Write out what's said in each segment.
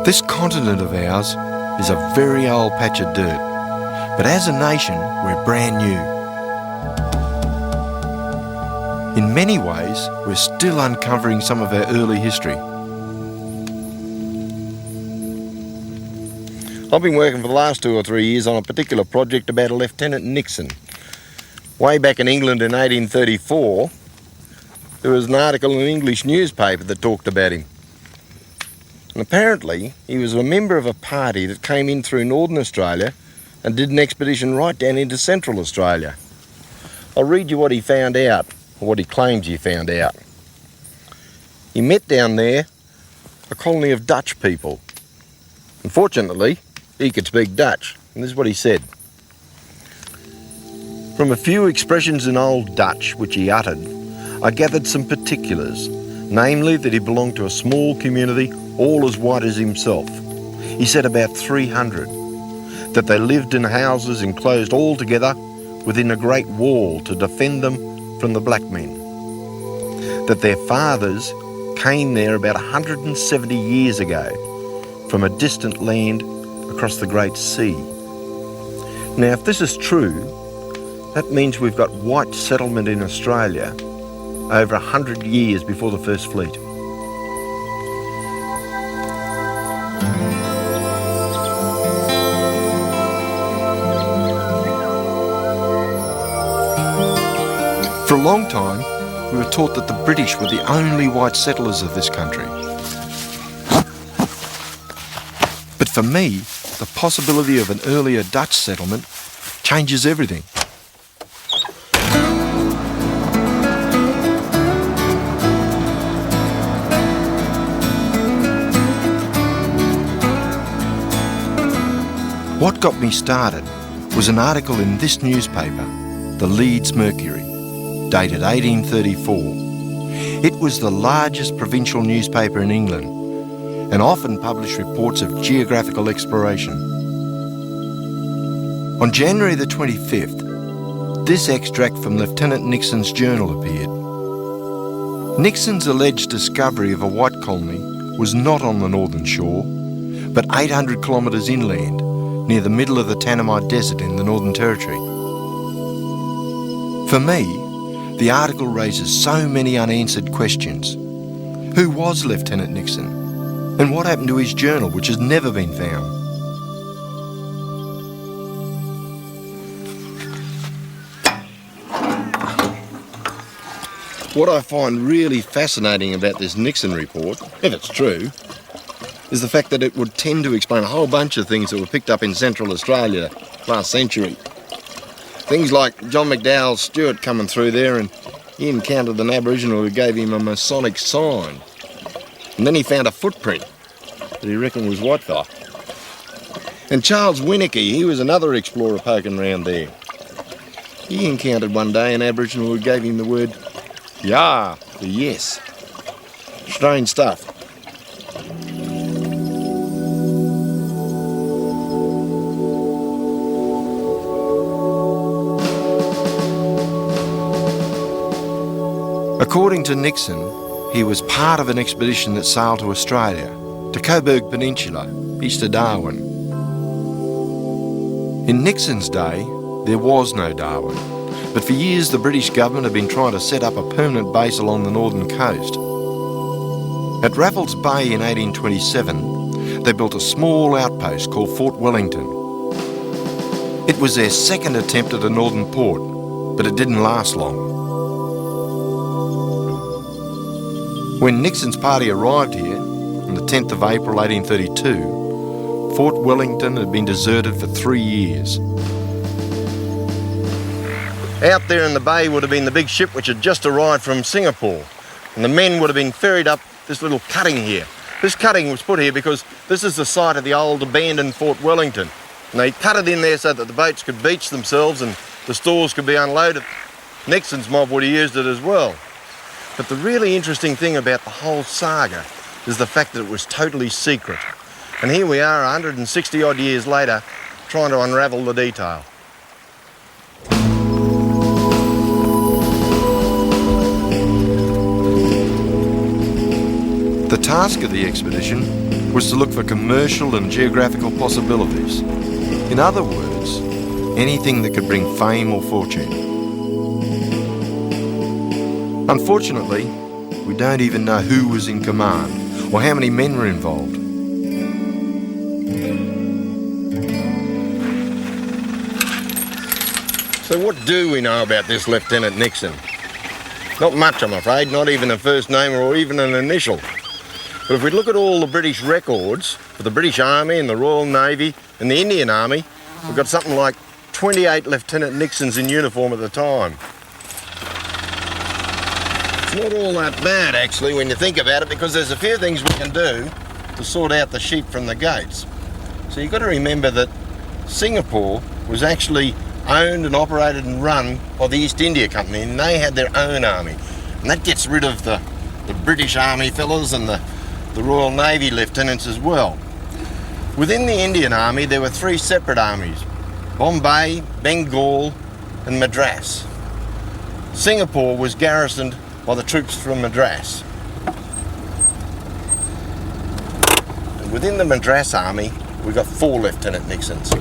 This continent of ours is a very old patch of dirt, but as a nation, we're brand new. In many ways, we're still uncovering some of our early history. I've been working for the last 2 or 3 years on a particular project about a Lieutenant Nixon. Way back in England in 1834, there was an article in an English newspaper that talked about him. And apparently, he was a member of a party that came in through Northern Australia and did an expedition right down into Central Australia. I'll read you what he found out, or what he claims he found out. He met down there a colony of Dutch people. Unfortunately, he could speak Dutch, and this is what he said. From a few expressions in Old Dutch which he uttered, I gathered some particulars, namely that he belonged to a small community all as white as himself. He said about 300, that they lived in houses enclosed all together within a great wall to defend them from the black men, that their fathers came there about 170 years ago from a distant land across the Great Sea. Now, if this is true, that means we've got white settlement in Australia over 100 years before the first fleet. For a long time, we were taught that the British were the only white settlers of this country. But for me, the possibility of an earlier Dutch settlement changes everything. What got me started was an article in this newspaper, the Leeds Mercury, dated 1834. It was the largest provincial newspaper in England and often published reports of geographical exploration. On January the 25th, this extract from Lieutenant Nixon's journal appeared. Nixon's alleged discovery of a white colony was not on the northern shore, but 800 kilometres inland, near the middle of the Tanami Desert in the Northern Territory. For me, the article raises so many unanswered questions. Who was Lieutenant Nixon? And what happened to his journal, which has never been found? What I find really fascinating about this Nixon report, if it's true, is the fact that it would tend to explain a whole bunch of things that were picked up in Central Australia last century. Things like John McDowell Stewart coming through there, and he encountered an Aboriginal who gave him a Masonic sign. And then he found a footprint that he reckoned was whitefellow. And Charles Winnicky, he was another explorer poking around there. He encountered one day an Aboriginal who gave him the word "ya" for yes. Strange stuff. According to Nixon, he was part of an expedition that sailed to Australia, to Coburg Peninsula, east of Darwin. In Nixon's day, there was no Darwin, but for years the British government had been trying to set up a permanent base along the northern coast. At Raffles Bay in 1827, they built a small outpost called Fort Wellington. It was their second attempt at a northern port, but it didn't last long. When Nixon's party arrived here, on the 10th of April 1832, Fort Wellington had been deserted for 3 years. Out there in the bay would have been the big ship which had just arrived from Singapore, and the men would have been ferried up this little cutting here, This cutting was put here because this is the site of the old abandoned Fort Wellington. And they cut it in there so that the boats could beach themselves and the stores could be unloaded. Nixon's mob would have used it as well. But the really interesting thing about the whole saga is the fact that it was totally secret. And here we are 160 odd years later trying to unravel the detail. The task of the expedition was to look for commercial and geographical possibilities. In other words, anything that could bring fame or fortune. Unfortunately, we don't even know who was in command or how many men were involved. So what do we know about this Lieutenant Nixon? Not much, I'm afraid, not even a first name or even an initial. But if we look at all the British records for the British Army and the Royal Navy and the Indian Army, we've got something like 28 Lieutenant Nixons in uniform at the time. It's not all that bad, actually, when you think about it, because there's a few things we can do to sort out the sheep from the goats. So you've got to remember that Singapore was actually owned and operated and run by the East India Company, and they had their own army. And that gets rid of the British Army fellas and the Royal Navy lieutenants as well. Within the Indian Army there were three separate armies: Bombay, Bengal and Madras. Singapore was garrisoned by the troops from Madras. And within the Madras Army we got 4 Lieutenant Nixons.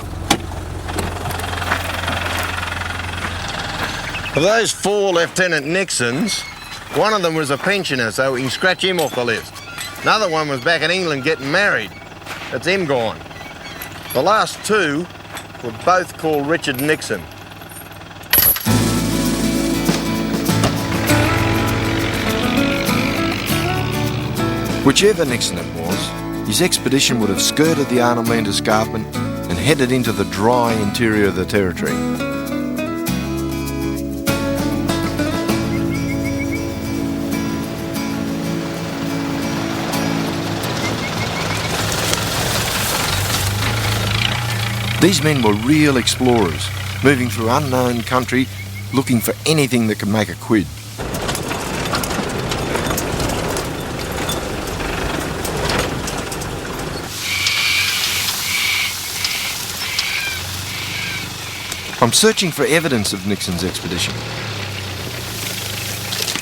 Of those 4 Lieutenant Nixons, one of them was a pensioner, so we can scratch him off the list. Another one was back in England getting married. That's him gone. The last 2 were both called Richard Nixon. Whichever Nixon it was, his expedition would have skirted the Arnhem Land Escarpment and headed into the dry interior of the territory. These men were real explorers, moving through unknown country, looking for anything that could make a quid. I'm searching for evidence of Nixon's expedition.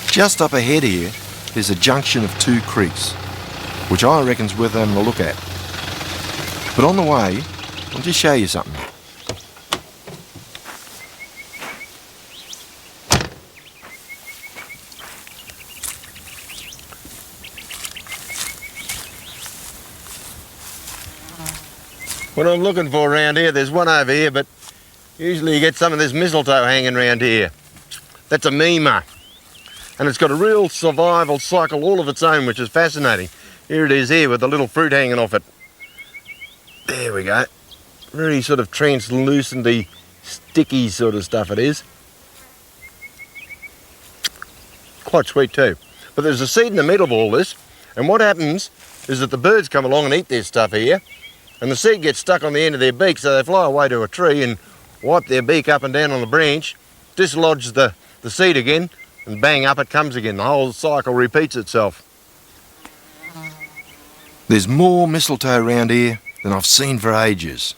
Just up ahead here, there's a junction of 2 creeks, which I reckon's worth having a look at. But on the way, I'll just show you something. What I'm looking for around here, there's one over here, but usually you get some of this mistletoe hanging around here. That's a mima. And it's got a real survival cycle all of its own, which is fascinating. Here it is here with the little fruit hanging off it. There we go. Very sort of translucent-y, sticky sort of stuff it is. Quite sweet too. But there's a seed in the middle of all this, and what happens is that the birds come along and eat this stuff here, and the seed gets stuck on the end of their beak, so they fly away to a tree and wipe their beak up and down on the branch, dislodge the seed again, and bang, up it comes again. The whole cycle repeats itself. There's more mistletoe around here than I've seen for ages.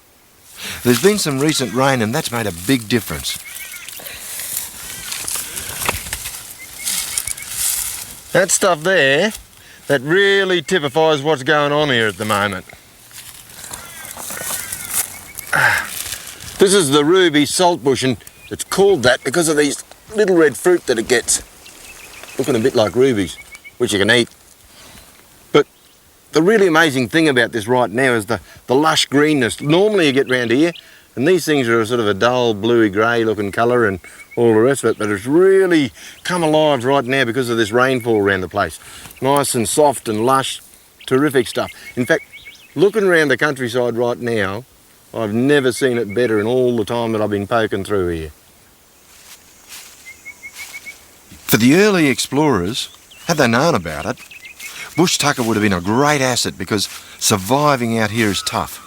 There's been some recent rain and that's made a big difference. That stuff there, that really typifies what's going on here at the moment. This is the ruby saltbush, and it's called that because of these little red fruit that it gets. Looking a bit like rubies, which you can eat. But the really amazing thing about this right now is the lush greenness. Normally you get round here, and these things are a sort of a dull bluey grey looking colour and all the rest of it, but it's really come alive right now because of this rainfall around the place. Nice and soft and lush, terrific stuff. In fact, looking around the countryside right now, I've never seen it better in all the time that I've been poking through here. For the early explorers, had they known about it, Bush tucker would have been a great asset because surviving out here is tough.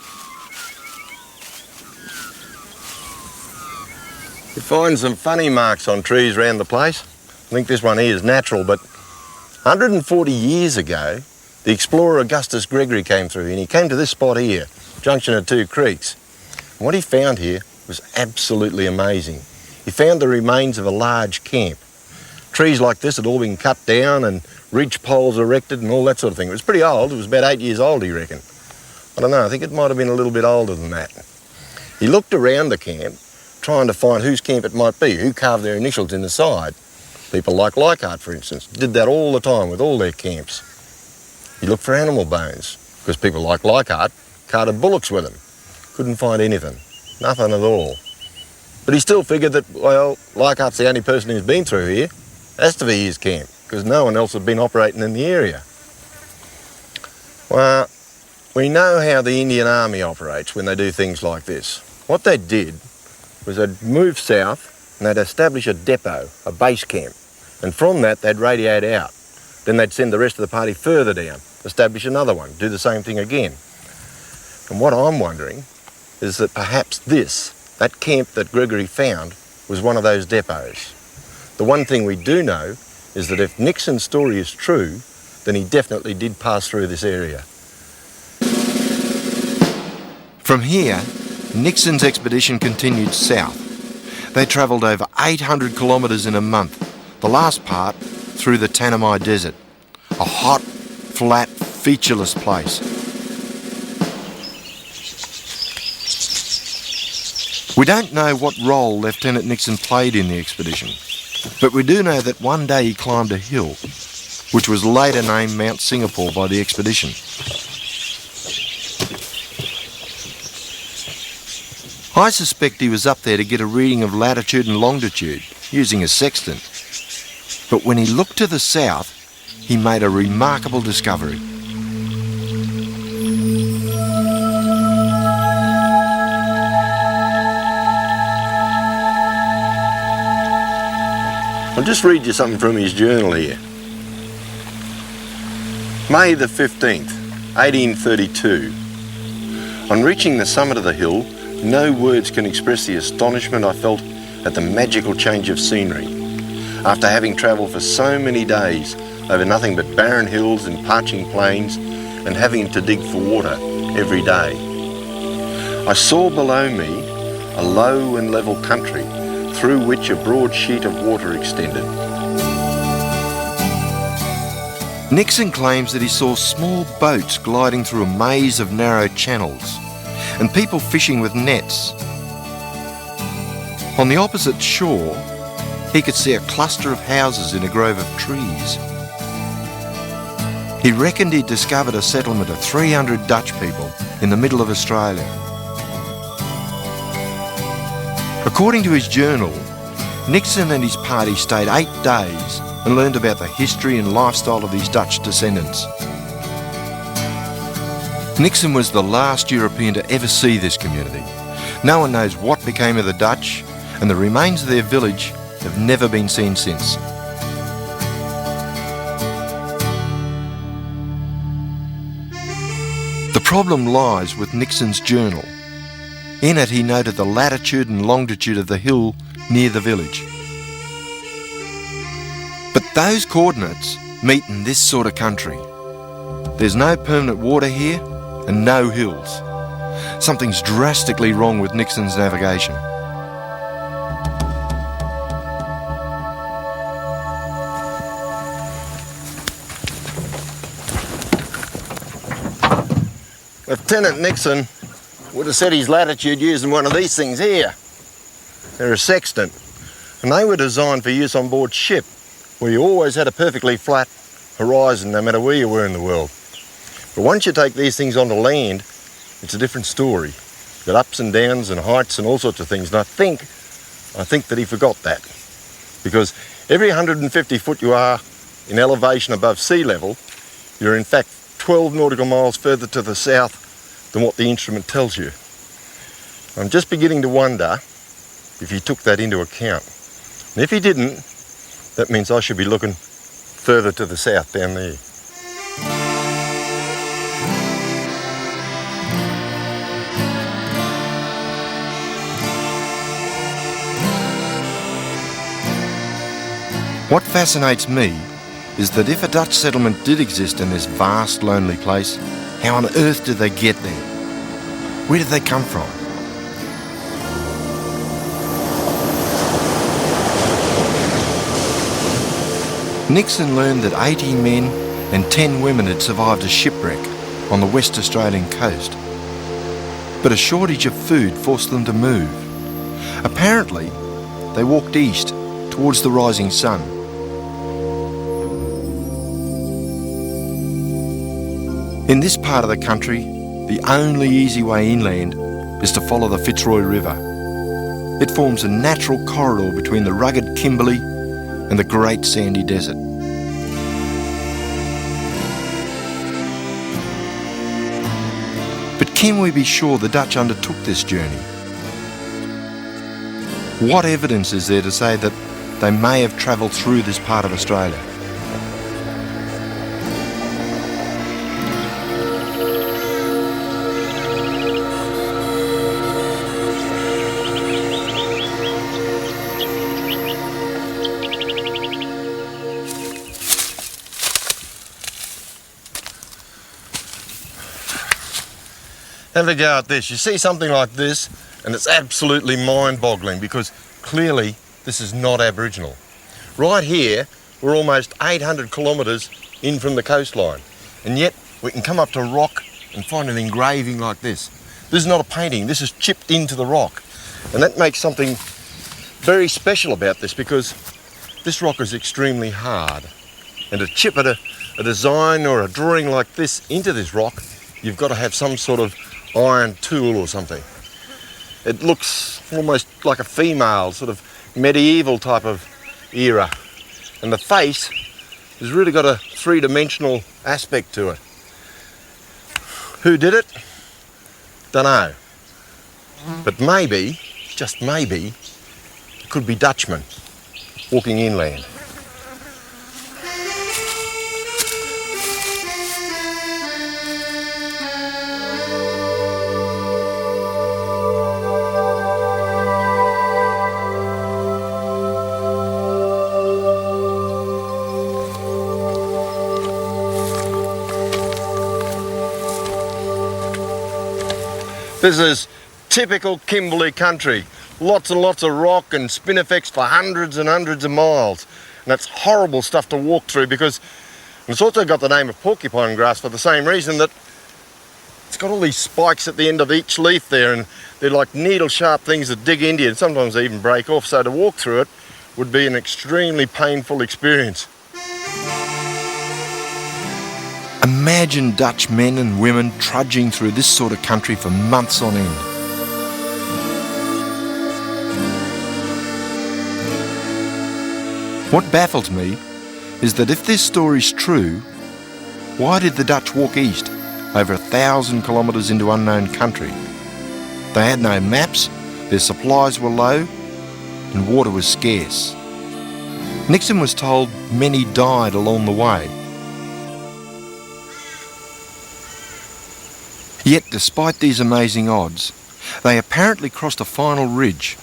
You find some funny marks on trees around the place. I think this one here is natural, but 140 years ago, the explorer Augustus Gregory came through and he came to this spot here, junction of two creeks. And what he found here was absolutely amazing. He found the remains of a large camp. Trees like this had all been cut down and ridge poles erected and all that sort of thing. It was pretty old. It was about 8 years old, he reckoned. I don't know, I think it might have been a little bit older than that. He looked around the camp, trying to find whose camp it might be, who carved their initials in the side. People like Leichhardt, for instance, did that all the time with all their camps. He looked for animal bones, because people like Leichhardt carted bullocks with them. Couldn't find anything, nothing at all. But he still figured that, well, Leichhardt's the only person who's been through here. Has to be his camp, because no one else had been operating in the area. Well, we know how the Indian Army operates when they do things like this. What they did was they'd move south and they'd establish a depot, a base camp, and from that they'd radiate out. Then they'd send the rest of the party further down, establish another one, do the same thing again. And what I'm wondering is that perhaps that camp that Gregory found, was one of those depots. The one thing we do know is that if Nixon's story is true, then he definitely did pass through this area. From here, Nixon's expedition continued south. They travelled over 800 kilometres in a month, the last part through the Tanami Desert, a hot, flat, featureless place. We don't know what role Lieutenant Nixon played in the expedition, but we do know that one day he climbed a hill, which was later named Mount Singapore by the expedition. I suspect he was up there to get a reading of latitude and longitude, using a sextant. But when he looked to the south, he made a remarkable discovery. I'll just read you something from his journal here. May the 15th, 1832. On reaching the summit of the hill, no words can express the astonishment I felt at the magical change of scenery. After having travelled for so many days over nothing but barren hills and parching plains and having to dig for water every day, I saw below me a low and level country through which a broad sheet of water extended. Nixon claims that he saw small boats gliding through a maze of narrow channels and people fishing with nets. On the opposite shore, he could see a cluster of houses in a grove of trees. He reckoned he'd discovered a settlement of 300 Dutch people in the middle of Australia. According to his journal, Nixon and his party stayed 8 days and learned about the history and lifestyle of these Dutch descendants. Nixon was the last European to ever see this community. No one knows what became of the Dutch, and the remains of their village have never been seen since. The problem lies with Nixon's journal. In it he noted the latitude and longitude of the hill near the village. But those coordinates meet in this sort of country. There's no permanent water here and no hills. Something's drastically wrong with Nixon's navigation. Lieutenant Nixon would have set his latitude using one of these things here. They're a sextant, and they were designed for use on board ship, where you always had a perfectly flat horizon no matter where you were in the world. But once you take these things onto land, it's a different story. You've got ups and downs and heights and all sorts of things, and I think that he forgot that. Because every 150 foot you are in elevation above sea level, you're in fact 12 nautical miles further to the south than what the instrument tells you. I'm just beginning to wonder if he took that into account. And if he didn't, that means I should be looking further to the south down there. What fascinates me is that if a Dutch settlement did exist in this vast, lonely place, how on earth did they get there? Where did they come from? Nixon learned that 80 men and 10 women had survived a shipwreck on the West Australian coast. But a shortage of food forced them to move. Apparently, they walked east towards the rising sun. In this part of the country, the only easy way inland is to follow the Fitzroy River. It forms a natural corridor between the rugged Kimberley and the Great Sandy Desert. But can we be sure the Dutch undertook this journey? What evidence is there to say that they may have travelled through this part of Australia? Have a go at this. You see something like this and it's absolutely mind-boggling because clearly this is not Aboriginal. Right here we're almost 800 kilometres in from the coastline and yet we can come up to a rock and find an engraving like this. This is not a painting, this is chipped into the rock, and that makes something very special about this because this rock is extremely hard, and to chip a design or a drawing like this into this rock, you've got to have some sort of iron tool or something. It looks almost like a female, sort of medieval type of era. And the face has really got a three-dimensional aspect to it. Who did it? Dunno. But maybe, just maybe, it could be Dutchmen walking inland. This is typical Kimberley country. Lots and lots of rock and spinifex for hundreds and hundreds of miles. And that's horrible stuff to walk through because it's also got the name of porcupine grass for the same reason that it's got all these spikes at the end of each leaf there, and they're like needle sharp things that dig into you and sometimes they even break off. So to walk through it would be an extremely painful experience. Imagine Dutch men and women trudging through this sort of country for months on end. What baffles me is that if this story's true, why did the Dutch walk east over 1,000 kilometres into unknown country? They had no maps, their supplies were low, and water was scarce. Nixon was told many died along the way. Yet, despite these amazing odds, they apparently crossed a final ridge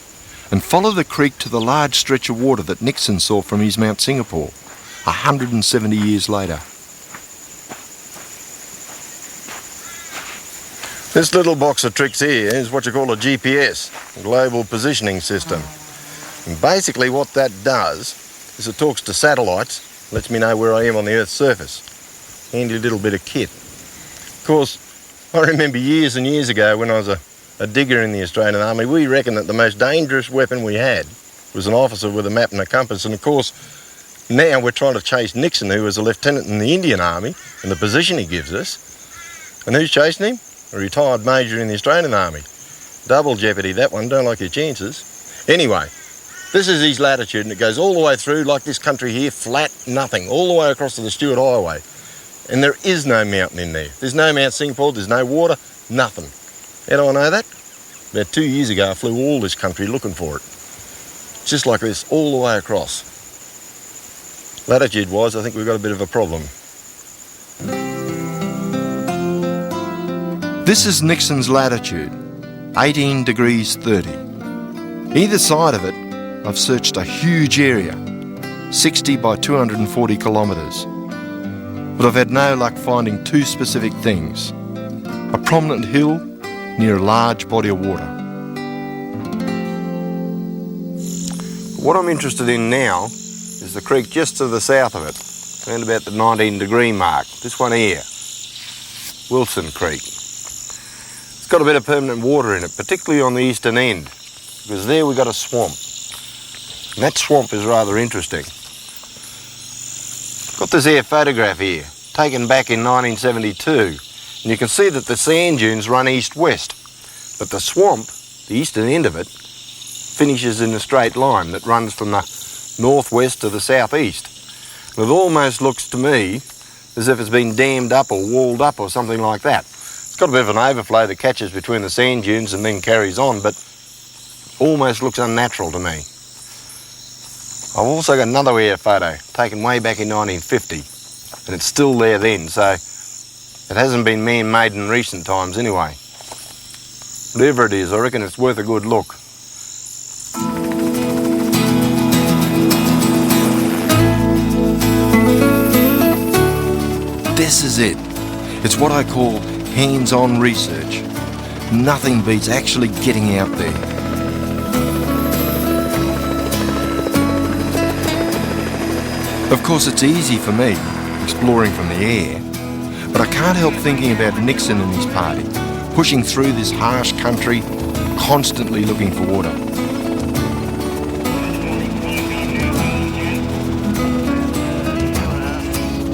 and followed the creek to the large stretch of water that Nixon saw from his Mount Singapore 170 years later. This little box of tricks here is what you call a GPS, a Global Positioning System. And basically what that does is it talks to satellites, lets me know where I am on the Earth's surface. Handy little bit of kit. Of course, I remember years and years ago when I was a digger in the Australian Army, we reckoned that the most dangerous weapon we had was an officer with a map and a compass. And of course, now we're trying to chase Nixon, who was a lieutenant in the Indian Army, and the position he gives us. And who's chasing him? A retired major in the Australian Army. Double jeopardy, that one. Don't like your chances. Anyway, this is his latitude, and it goes all the way through, like this country here, flat, nothing, all the way across to the Stuart Highway. And there is no mountain in there. There's no Mount Singapore, there's no water, nothing. How do I know that? About 2 years ago, I flew all this country looking for it. Just like this, all the way across. Latitude-wise, I think we've got a bit of a problem. This is Nixon's latitude, 18 degrees 30. Either side of it, I've searched a huge area, 60 by 240 kilometres. But I've had no luck finding two specific things: a prominent hill near a large body of water. What I'm interested in now is the creek just to the south of it, around about the 19-degree mark. This one here, Wilson Creek. It's got a bit of permanent water in it, particularly on the eastern end, because there we've got a swamp. And that swamp is rather interesting. Got this here photograph here, taken back in 1972, and you can see that the sand dunes run east-west, but the swamp, the eastern end of it, finishes in a straight line that runs from the northwest to the southeast. And it almost looks to me as if it's been dammed up or walled up or something like that. It's got a bit of an overflow that catches between the sand dunes and then carries on, but almost looks unnatural to me. I've also got another air photo taken way back in 1950, and it's still there then, so it hasn't been man-made in recent times anyway. Whatever it is, I reckon it's worth a good look. This is it. It's what I call hands-on research. Nothing beats actually getting out there. Of course, it's easy for me, exploring from the air, but I can't help thinking about Nixon and his party, pushing through this harsh country, constantly looking for water.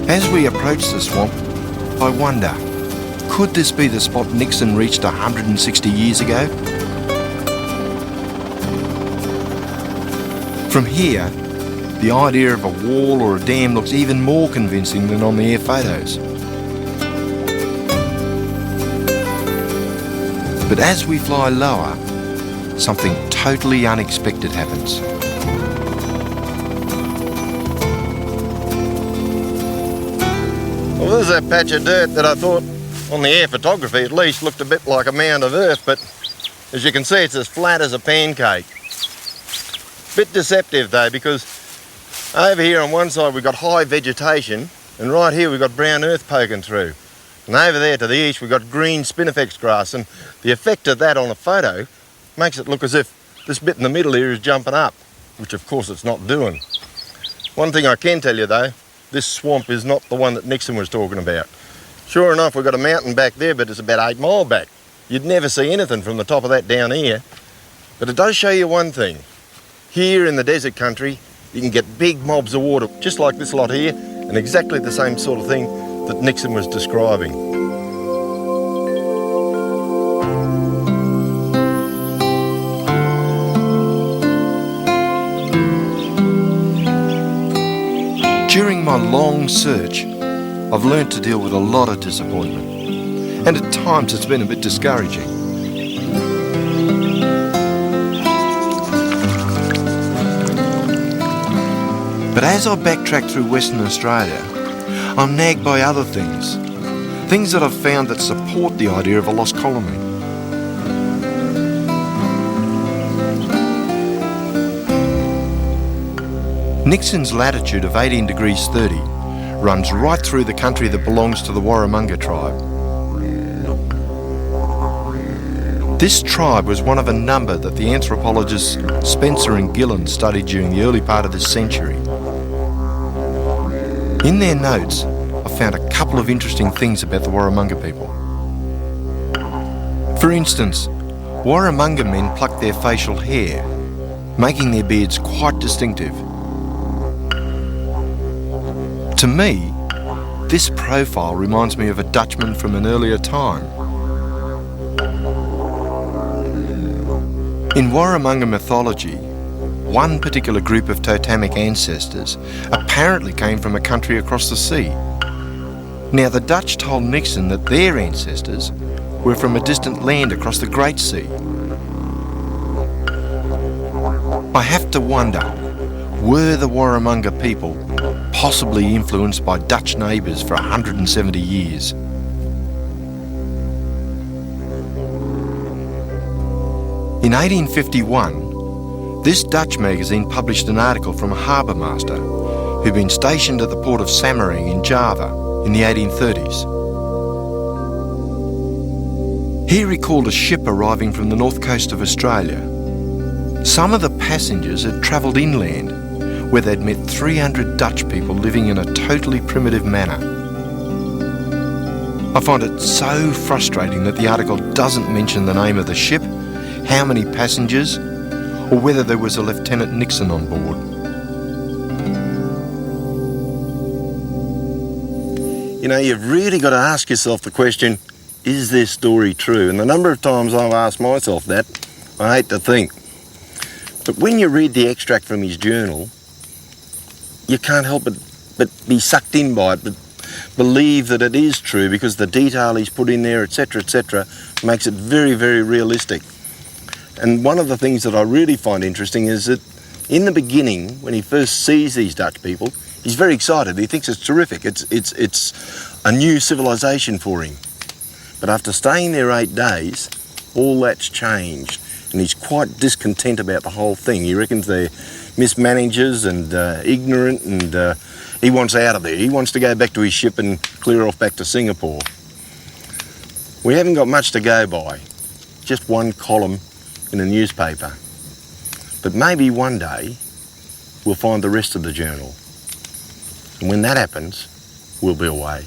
As we approach the swamp, I wonder, could this be the spot Nixon reached 160 years ago? From here, the idea of a wall or a dam looks even more convincing than on the air photos. But as we fly lower, something totally unexpected happens. Well, there's that patch of dirt that I thought, on the air photography at least, looked a bit like a mound of earth, but as you can see, it's as flat as a pancake. Bit deceptive though, because over here on one side we've got high vegetation, and right here we've got brown earth poking through. And over there to the east we've got green spinifex grass, and the effect of that on a photo makes it look as if this bit in the middle here is jumping up, which of course it's not doing. One thing I can tell you though, this swamp is not the one that Nixon was talking about. Sure enough, we've got a mountain back there, but it's about 8 miles back. You'd never see anything from the top of that down here. But it does show you one thing. Here in the desert country, you can get big mobs of water, just like this lot here, and exactly the same sort of thing that Nixon was describing. During my long search, I've learnt to deal with a lot of disappointment, and at times it's been a bit discouraging. But as I backtrack through Western Australia, I'm nagged by other things that I've found that support the idea of a lost colony. Nixon's latitude of 18 degrees 30 runs right through the country that belongs to the Warramunga tribe. This tribe was one of a number that the anthropologists Spencer and Gillen studied during the early part of this century. In their notes, I found a couple of interesting things about the Warramunga people. For instance, Warramunga men pluck their facial hair, making their beards quite distinctive. To me, this profile reminds me of a Dutchman from an earlier time. In Warramunga mythology, one particular group of totemic ancestors apparently came from a country across the sea. Now, the Dutch told Nixon that their ancestors were from a distant land across the Great Sea. I have to wonder, were the Warramunga people possibly influenced by Dutch neighbours for 170 years? In 1851, this Dutch magazine published an article from a harbour master who'd been stationed at the port of Samaring in Java in the 1830s. He recalled a ship arriving from the north coast of Australia. Some of the passengers had travelled inland, where they'd met 300 Dutch people living in a totally primitive manner. I find it so frustrating that the article doesn't mention the name of the ship, how many passengers, or whether there was a Lieutenant Nixon on board. You know, you've really got to ask yourself the question, is this story true? And the number of times I've asked myself that, I hate to think. But when you read the extract from his journal, you can't help but be sucked in by it, but believe that it is true because the detail he's put in there, etc., makes it very, very realistic. And one of the things that I really find interesting is that in the beginning, when he first sees these Dutch people, he's very excited. He thinks it's terrific. It's a new civilization for him. But after staying there 8 days, all that's changed. And he's quite discontent about the whole thing. He reckons they're mismanagers and ignorant, and he wants out of there. He wants to go back to his ship and clear off back to Singapore. We haven't got much to go by. Just one column in a newspaper. But maybe one day we'll find the rest of the journal. And when that happens, we'll be away.